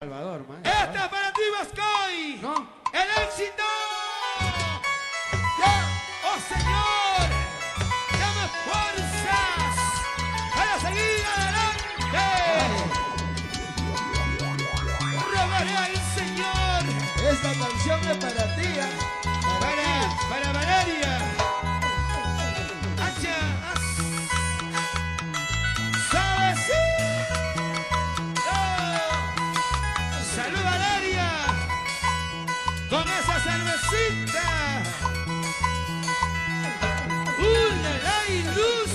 Salvador, man. ¡Esta es para ti, Vascoy! ¿No? ¡El éxito! ¡Oh, Señor! ¡Dame fuerzas para seguir adelante! ¡Rogaré al Señor! Esta canción es para ti, ¿eh? Para Valeria. ¡Hacha! ¡Suavecito! ¡Salud, Valeria! ¡Con esa cervecita! ¡Una la luz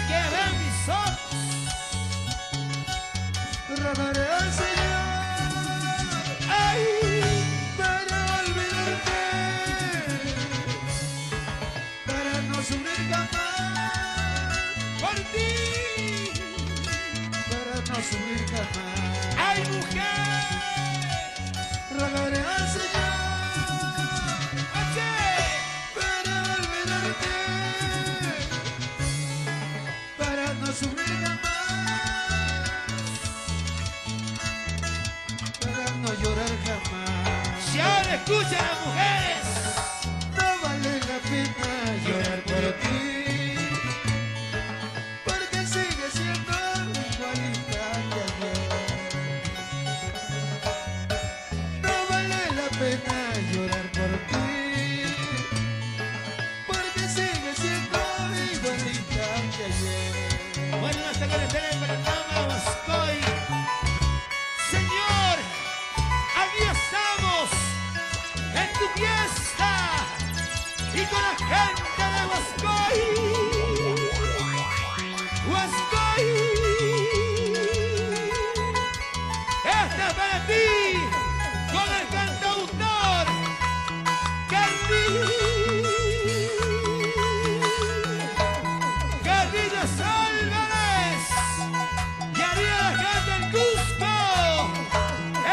que ve mis ojos! Rogaré al Señor, ¡Ay! para olvidarte, para no sufrir jamás, ¡Por ti! para no sufrir jamás. ¡Ay, mujer! Rogaré al Señor, ¡Oye! para olvidarte, para no sufrir jamás, para no llorar jamás. Si ahora escuchan las mujeres, No vale la pena llorar por ti, porque sigue siendo igualita que ayer. No vale la pena llorar por ti, porque sigue siendo igualita que ayer. bueno, hasta que le estén en Panamá, Vascoy. Señor, aquí estamos en tu fiesta y con la gente de Vascoy. Vascoy, esta es para ti, con el cantautor Carlitos Álvarez. Y arriba la gente en Cusco,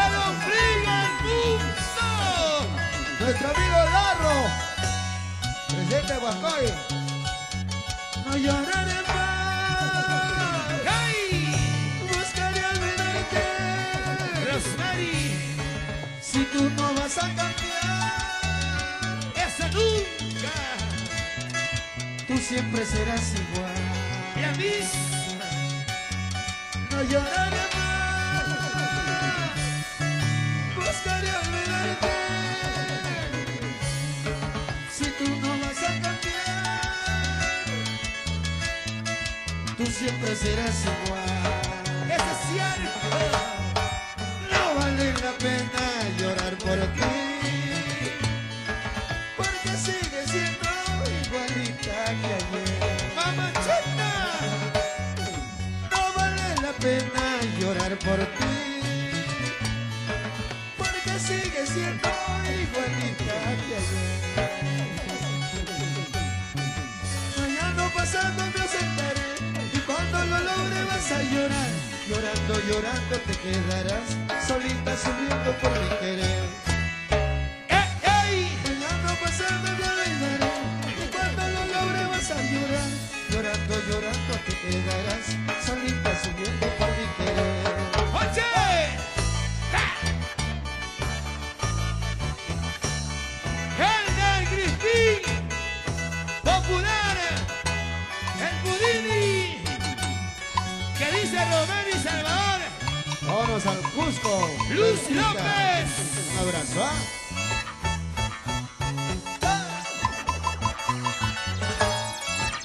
el ombligo del mundo. Nuestro amigo Larro, presente Huascoy. No lloraré más, ¡Hey! buscaré olvidarte. Rosemary, Si tú no vas a cambiar, esa nunca, tú siempre serás igual. la misma. No lloraré más, buscaré olvidarte. Si tú no vas a cambiar, tú siempre serás igual. Ese es cierto. No vale la pena llorar por ti, porque sigue siendo igualita que ayer. Mamacheta, No vale la pena llorar por ti, porque sigue siendo igualita que ayer. Mañana pasando me ausentaré, y cuando lo logre vas a llorar. Llorando, llorando te quedarás, solita sufriendo por mi querer. ¡Ey! Mañana pasando me olvidaré, y cuando lo logre vas a llorar. Llorando, llorando te quedarás, solita sufriendo por mi querer. ¡Oye! ¡Ja! El del Crispín, popular, el Budini, que dice Romero y Salvador. Vámonos al Cusco. Luz Cerquita. López. Un abrazo, ¿ah?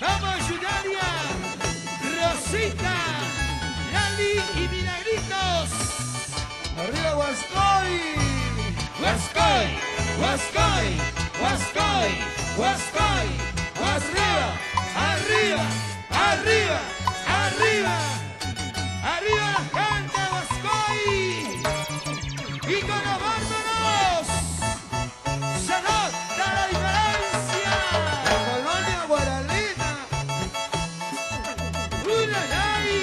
Vamos, Yudalia, Rosita, Lali y Milagritos. ¡Arriba, Huascoy! Huascoy, Huascoy, Huascoy, Huascoy, arriba, arriba, arriba, arriba, arriba la gente, Huascoy. Y con los bárbaros se nota la diferencia. La colonia Guaralina. Una ley.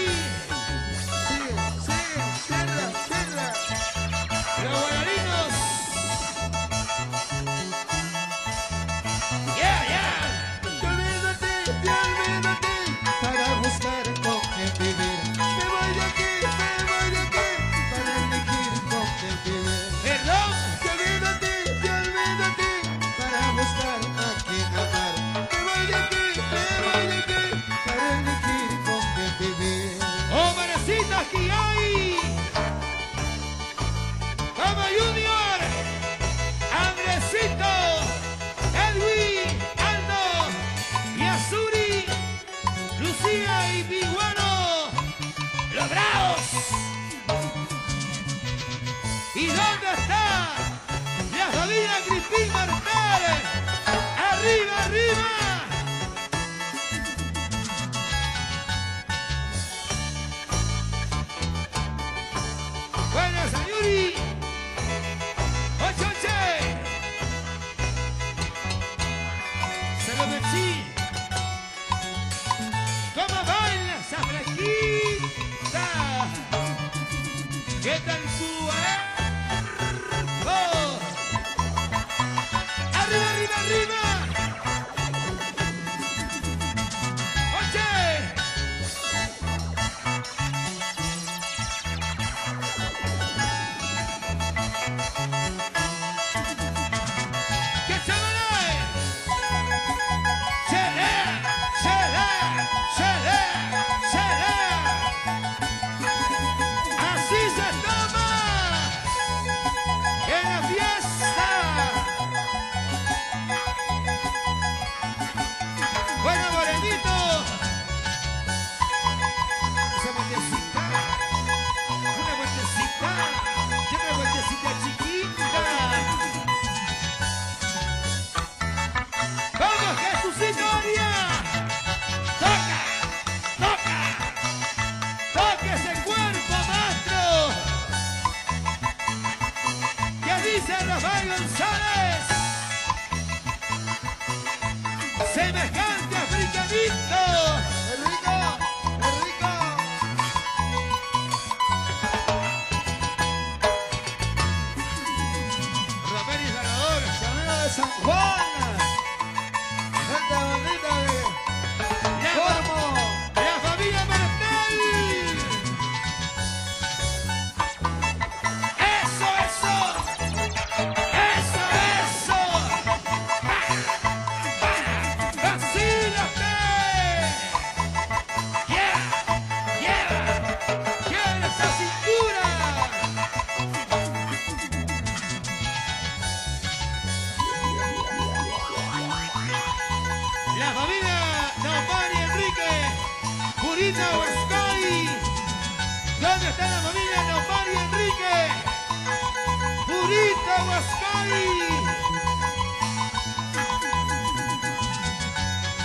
Sigue, sigue, cierra. Los guaraninos. Yeah, yeah. Te olvídate, para buscar con quien vivir. Me voy de aquí, me voy María Cristín Martínez. Arriba, arriba. Buenas, Sayuri. Oche, oche. Se lo metí. ¿Cómo baila esa flaquita? ¿Qué tal su cuerpo? Arriba, arriba, arriba. Oche. ¡Que se vale! ¡Chelea! ¡Chelea! ¡Chelea! ¡Chelea! ¡Así se toma! ¡En la fiesta! ¡Bueno, morenito! Esa vueltecita, una vueltecita, y otra vueltecita chiquita. ¡Vamos, Jesucito María! ¡Toca! ¡Toca! ¡Toca ese cuerpo, maestro! ¿Qué dice Rafael González? ¡Semejante africanito! ¡Es rico! ¡Es rico! Rafael y Salvador. Camino de San Juan. Gente bonita de Cormo. ¡La familia Martel! ¡Eso, eso! ¡Eso, eso! ¡Vacílate! ¡Yeah! ¡Yeah! ¡Quiero esa cintura! La familia Naupari Enrique, Purita Huascay. ¿Dónde está la familia Naupari Enrique? Purita Huascay.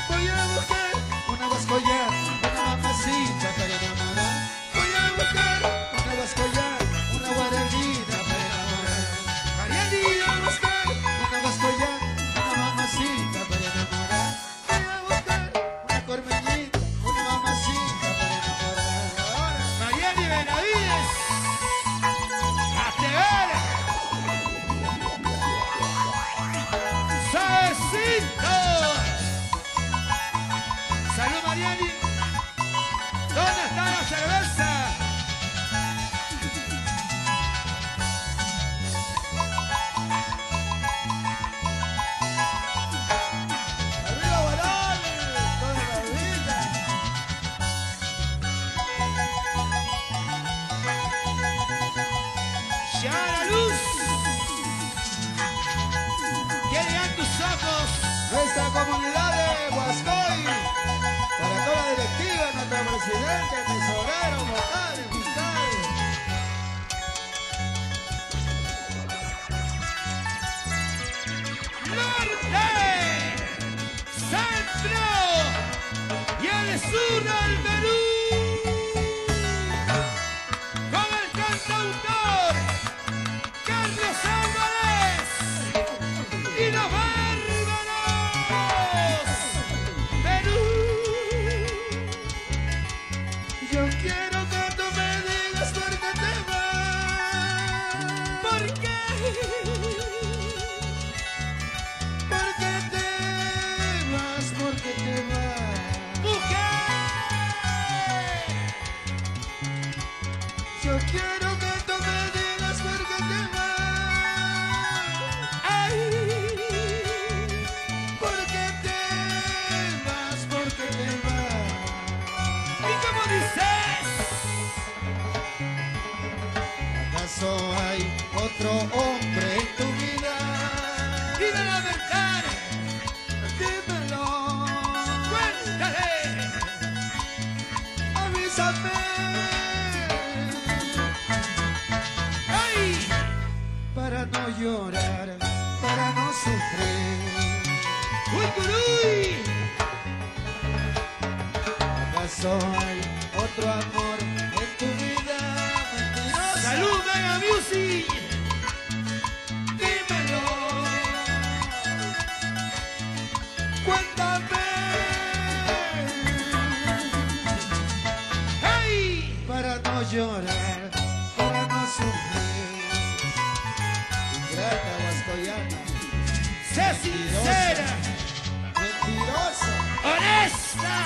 Voy a buscar una vascollar, una mamacita para enamorar. Voy a buscar una vascollar, una guarangita para enamorar. Mariani. Voy a buscar una vascollar, una mamacita para enamorar. Voy a buscar una cormeñita, una mamacita para enamorar. Ahora, Mariani Benavides. ¡Hazte ver! ¡Suavecito! ¡Salud, Mariani! ¿Dónde está la cerveza? arriba Guaral, toda la vida. ¡Ya la luz! ¡Que llegan tus ojos! Nuestra comunidad de Huascoy, para toda la directiva, nuestro presidente, tesorero, vocal, fiscal. ¡Norte! ¡Centro! ¡Y el sur del Perú! ¡Con el cantautor Carlos Álvarez! ¡Y los bárbaros! ¡Perú! Yo quiero que tú me digas por qué te vas. ¿Por qué? ¿Por qué te vas? ¿Por qué te vas? ¡Mujer! Yo quiero que tú me digas por qué te vas. ¡Ay! ¿Por qué te vas? ¿Por qué te vas? ¿Y cómo dices? ¿Acaso hay otro hombre en tu vida? Dime la verdad, Dímelo, cuéntale. avísame. ¡Ay! Para no llorar, para sufrir. ¡Uy, uy! ¿Acaso hay otro amor en tu vida mentirosa? ¡Salud, Mega Music! Dímelo, cuéntame, ¡Hey! para no llorar, para no sufrir. Ingrata huascoyana, ¡Sé sincera! mentirosa. ¡Honesta!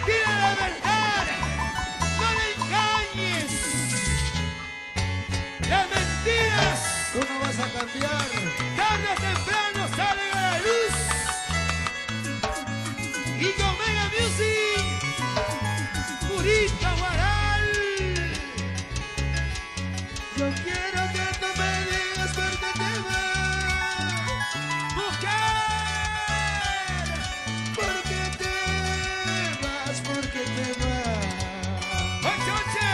¡Dile la verdad! ¡No me engañes! ¡Las mentiras! Tú no vas a cambiar. ¡Tarde o temprano salen a la luz! ¡Y con Mega Music! ¡Purita Guaral! Yo quiero que tú me digas por qué te vas. ¡Mujer! ¿Por qué te vas? ¿Por qué te vas? ¡Oche, oche!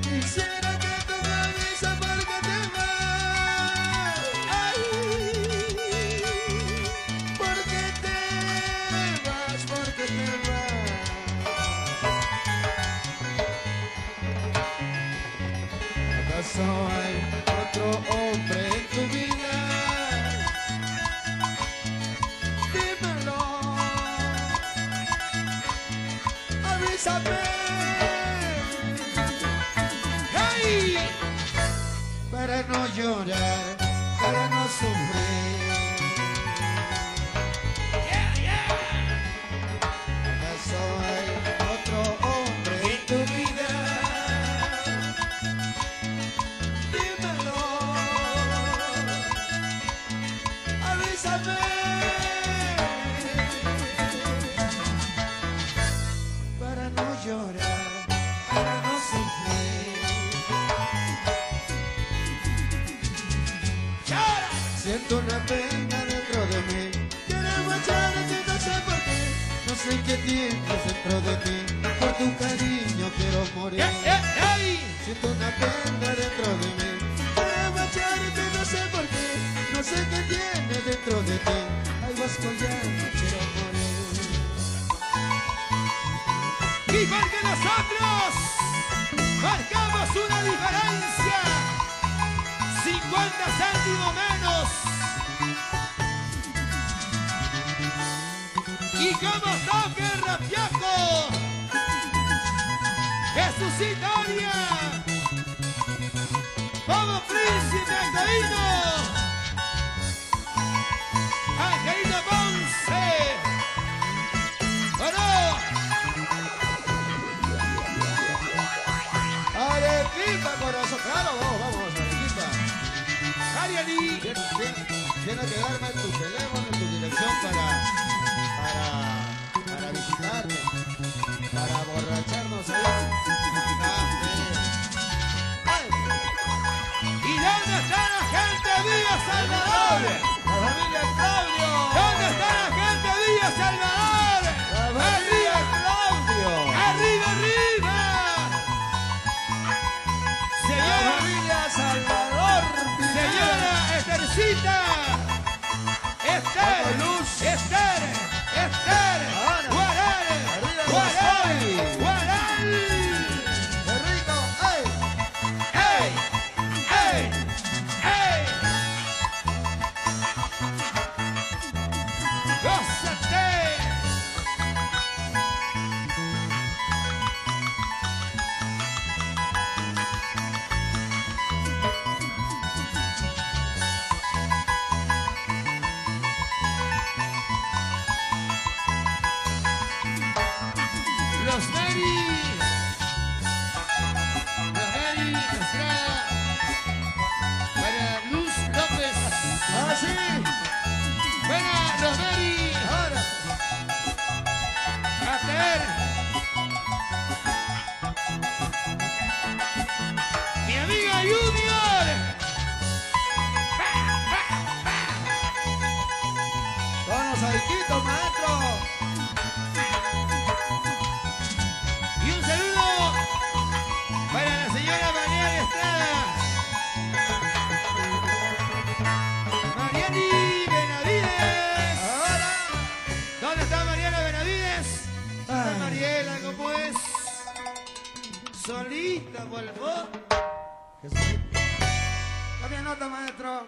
Quisiera que tú me avisas por qué te vas. ¡Ay! ¿Por qué te vas? ¿Por qué te vas? ¿Acaso hay otro hombre en tu vida? Dímelo, avísame, ¡Hey! para no llorar, para no sufrir. ¡Yeah, yeah! ¿Acaso hay otro hombre en tu vida? Dímelo, avísame, para no llorar, para no sufrir. ¡Chara! Siento una pena dentro de mí. Quiero marcharte, no sé por qué. No sé qué tienes dentro de mí. Por tu cariño quiero morir. ¡Hey! Siento una pena dentro de mí. Quiero marcharte, no sé por qué. No sé qué tienes dentro de ti. Ay, vascoyana, quiero morir. Y porque nosotros marcamos una diferencia, 50 céntimos menos. Y como toque el rapiaco, Jesucito Aria, como príncipe Angelino, Angelino Ponce, bueno. Arequipa, corazón. Claro, vamos, Arequipa. Ariani, Tiene que darme tu teléfono y tu dirección para visitarte, para borracharnos ahí. ¿y dónde está la gente de Villa Salvador? La familia Claudio. ¿Dónde está la gente de Villa Salvador? La familia Claudio. ¡Arriba, arriba! La Señora, familia Salvador. señora Estercita, Esther, Luz. Esther, Esther, Ahora. Guaral, Arriba, Guaral, Guascari. Guaral. ¡Qué rico! ¡Ay! ¡Ey! ¡Ey! ¡Ey! ¡Gózate! Rosemary Estrada para Luz López. ¡Ah, sí! Buena, Rosemary. Ahora. A ver. Mi amiga Junior. Con los ariquitos, maestro. Y un saludo para la señora María Estrada. vuelvo. Cambia nota, maestro.